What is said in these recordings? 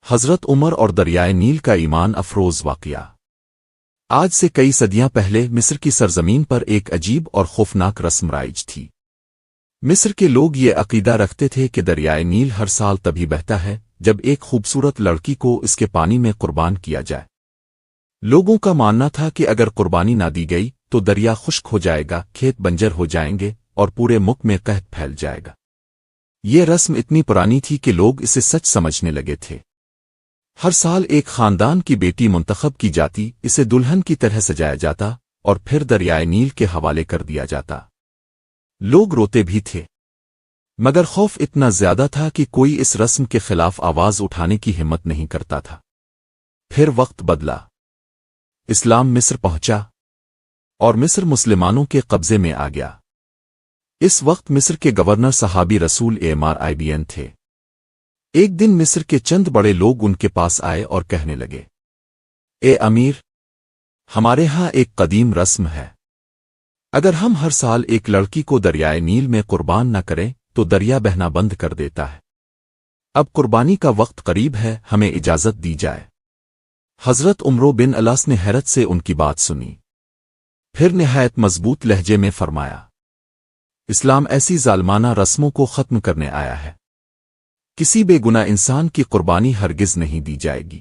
حضرت عمر اور دریائے نیل کا ایمان افروز واقعہ۔ آج سے کئی صدیاں پہلے مصر کی سرزمین پر ایک عجیب اور خوفناک رسم رائج تھی۔ مصر کے لوگ یہ عقیدہ رکھتے تھے کہ دریائے نیل ہر سال تبھی بہتا ہے جب ایک خوبصورت لڑکی کو اس کے پانی میں قربان کیا جائے۔ لوگوں کا ماننا تھا کہ اگر قربانی نہ دی گئی تو دریا خشک ہو جائے گا، کھیت بنجر ہو جائیں گے اور پورے ملک میں قحط پھیل جائے گا۔ یہ رسم اتنی پرانی تھی کہ لوگ اسے سچ سمجھنے لگے تھے۔ ہر سال ایک خاندان کی بیٹی منتخب کی جاتی، اسے دلہن کی طرح سجایا جاتا اور پھر دریائے نیل کے حوالے کر دیا جاتا۔ لوگ روتے بھی تھے، مگر خوف اتنا زیادہ تھا کہ کوئی اس رسم کے خلاف آواز اٹھانے کی ہمت نہیں کرتا تھا۔ پھر وقت بدلا، اسلام مصر پہنچا اور مصر مسلمانوں کے قبضے میں آ گیا۔ اس وقت مصر کے گورنر صحابی رسول عمر تھے۔ ایک دن مصر کے چند بڑے لوگ ان کے پاس آئے اور کہنے لگے، اے امیر، ہمارے ہاں ایک قدیم رسم ہے، اگر ہم ہر سال ایک لڑکی کو دریائے نیل میں قربان نہ کریں تو دریا بہنا بند کر دیتا ہے۔ اب قربانی کا وقت قریب ہے، ہمیں اجازت دی جائے۔ حضرت عمر بن العاص نے حیرت سے ان کی بات سنی، پھر نہایت مضبوط لہجے میں فرمایا، اسلام ایسی ظالمانہ رسموں کو ختم کرنے آیا ہے، کسی بے گناہ انسان کی قربانی ہرگز نہیں دی جائے گی۔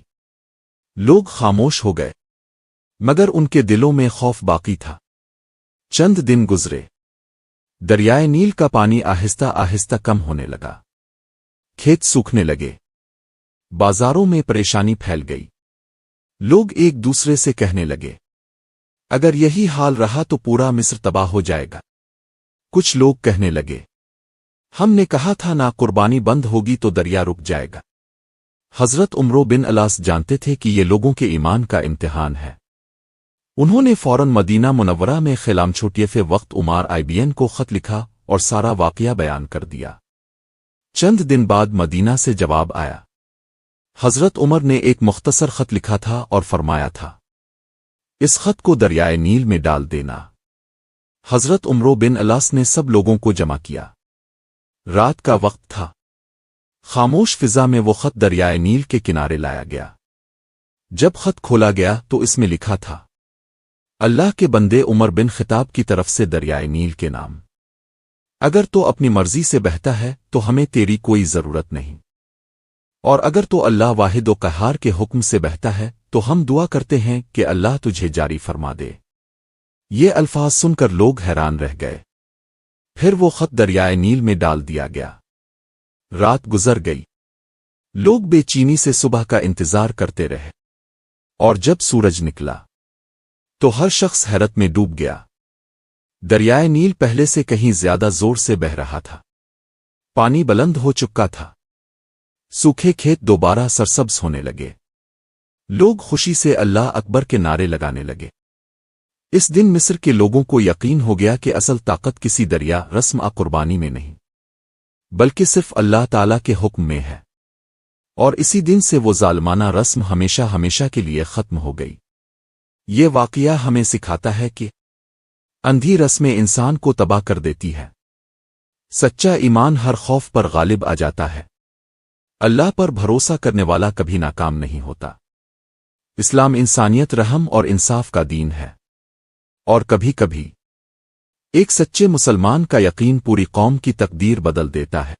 لوگ خاموش ہو گئے، مگر ان کے دلوں میں خوف باقی تھا۔ چند دن گزرے، دریائے نیل کا پانی آہستہ آہستہ کم ہونے لگا، کھیت سوکھنے لگے، بازاروں میں پریشانی پھیل گئی۔ لوگ ایک دوسرے سے کہنے لگے، اگر یہی حال رہا تو پورا مصر تباہ ہو جائے گا۔ کچھ لوگ کہنے لگے، ہم نے کہا تھا نہ قربانی بند ہوگی تو دریا رک جائے گا۔ حضرت عمر بن العاص جانتے تھے کہ یہ لوگوں کے ایمان کا امتحان ہے۔ انہوں نے فوراً مدینہ منورہ میں خلام چھوٹیے وقت عمر کو خط لکھا اور سارا واقعہ بیان کر دیا۔ چند دن بعد مدینہ سے جواب آیا۔ حضرت عمر نے ایک مختصر خط لکھا تھا اور فرمایا تھا، اس خط کو دریائے نیل میں ڈال دینا۔ حضرت عمر بن العاص نے سب لوگوں کو جمع کیا۔ رات کا وقت تھا، خاموش فضا میں وہ خط دریائے نیل کے کنارے لایا گیا۔ جب خط کھولا گیا تو اس میں لکھا تھا، اللہ کے بندے عمر بن خطاب کی طرف سے دریائے نیل کے نام، اگر تو اپنی مرضی سے بہتا ہے تو ہمیں تیری کوئی ضرورت نہیں، اور اگر تو اللہ واحد و قہار کے حکم سے بہتا ہے تو ہم دعا کرتے ہیں کہ اللہ تجھے جاری فرما دے۔ یہ الفاظ سن کر لوگ حیران رہ گئے۔ پھر وہ خط دریائے نیل میں ڈال دیا گیا۔ رات گزر گئی، لوگ بے چینی سے صبح کا انتظار کرتے رہے، اور جب سورج نکلا تو ہر شخص حیرت میں ڈوب گیا۔ دریائے نیل پہلے سے کہیں زیادہ زور سے بہہ رہا تھا، پانی بلند ہو چکا تھا، سوکھے کھیت دوبارہ سرسبز ہونے لگے، لوگ خوشی سے اللہ اکبر کے نعرے لگانے لگے۔ اس دن مصر کے لوگوں کو یقین ہو گیا کہ اصل طاقت کسی دریا رسم قربانی میں نہیں، بلکہ صرف اللہ تعالیٰ کے حکم میں ہے، اور اسی دن سے وہ ظالمانہ رسم ہمیشہ ہمیشہ کے لیے ختم ہو گئی۔ یہ واقعہ ہمیں سکھاتا ہے کہ اندھی رسمیں انسان کو تباہ کر دیتی ہے، سچا ایمان ہر خوف پر غالب آ جاتا ہے، اللہ پر بھروسہ کرنے والا کبھی ناکام نہیں ہوتا۔ اسلام انسانیت، رحم اور انصاف کا دین ہے، اور کبھی کبھی ایک سچے مسلمان کا یقین پوری قوم کی تقدیر بدل دیتا ہے۔